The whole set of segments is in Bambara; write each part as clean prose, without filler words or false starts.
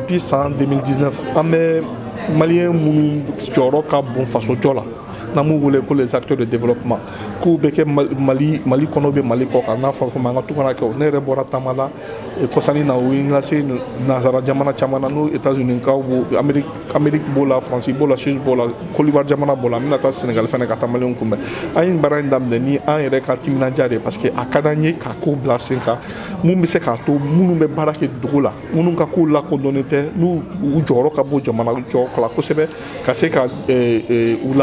depuis 2019 an bɛ maliyɛn minnu jɔyɔrɔ ka bon faso jɔ la n'an b'u wele ko les acteurs de développement k'u bɛ kɛ mali kɔnɔ bɛ mali kɔ kan n'a fɔra ko an ka to kana kɛ o ne yɛrɛ bɔra taama la kɔsani na o ye n ka se nanzara jamana caman na n'o États-Unis kaw b'o Amérique b'o la France b'o la Suisse b'o la Côte d'Ivoire jamana b'o la an bɛna taa Sénégal fɛnɛ ka taa maliyɛnw kunbɛn an ye baara in daminɛ ni an yɛrɛ ka timinandiya de parce que a ka d'an ye ka kow bila sen kan mun bɛ se k'a to minnu bɛ baara kɛ dugu la minnu ka kow lakodɔnnen tɛ n'u jɔyɔrɔ ka bon jamana jɔ la kosɛbɛ ka se ka u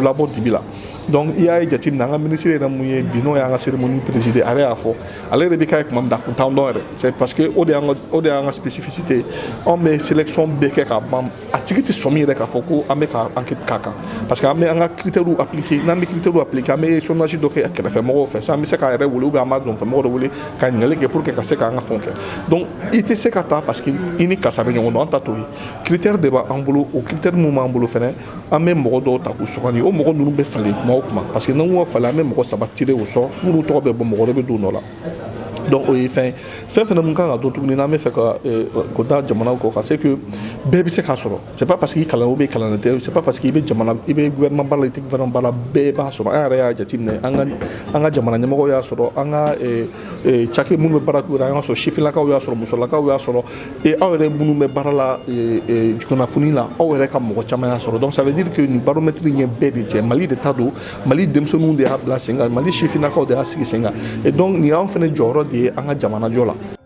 labɔ dibi la donc i y'a ye jateminɛ an ka ministre yɛrɛ mun ye bi n'o y'an ka cérémonie présidée ale y'a fɔ ale yɛrɛ bɛ k'a ye tuma min na a kun t'an dɔn yɛrɛ c'est parce que o de y'an ka spécificité anw bɛ sélection bɛɛ kɛ ka ban a tigi tɛ sɔn min yɛrɛ k'a fɔ ko an bɛ ka enquête k'a kan parce que an bɛ an ka critères appliquer n'an bɛ critères appliquer an bɛ sondage dɔ kɛ kɛrɛfɛmɔgɔw fɛ sisan an bɛ se k'a yɛrɛ wele ou bien an b'a dɔnfɛmɔgɔ dɔ wele ka ɲininkali kɛ pour que ka se k'an ka fɛnw kɛ donc i tɛ se ka taa parce que i ni karisa bɛ ɲɔgɔn dɔn an ta t'o ye critères de b'an bolo o critères mun b'an bolo fɛnɛ an bɛ mɔgɔ dɔw ta k'u sugandi o mɔgɔ ninnu bɛ falen kuma o kuma parce que n'an ko falen an bɛ mɔgɔ saba tirer o sɔrɔ minnu tɔgɔ bɛ bɔ mɔgɔ wɛrɛ bɛ don o nɔ la donc o ye fɛn fɛnɛ mun kan ka dɔn tuguni n'an bɛ fɛ ka ko taa jamanaw kɔ ka se que bɛɛ bɛ se k'a sɔrɔ c'est pas parce que i kalan ou bien kalannen tɛ c'est pas parce que i bɛ gouvernement ba la i tɛ gouvernement ba la bɛɛ b'a sɔrɔ an yɛrɛ y'a jateminɛ an ka jamana ɲɛmɔgɔw y'a sɔrɔ an ka cakɛ minnu bɛ baara k'u yɛrɛ an y'a sɔrɔ sifinlakaw y'a sɔrɔ musolakaw y'a sɔrɔ aw yɛrɛ minnu bɛ baara la kunnafoni la aw yɛrɛ ka mɔgɔ caman y'a sɔrɔ donc ça veut dire que nin baromètre ɲɛ bɛɛ de cɛ mali de ta don mali denmisɛnninw de y'a bila sen kan mali sifinlakaw de y'a sigi sen kan et donc nin y'anw fɛnɛ jɔyɔrɔ de ye an ka jamana jɔ la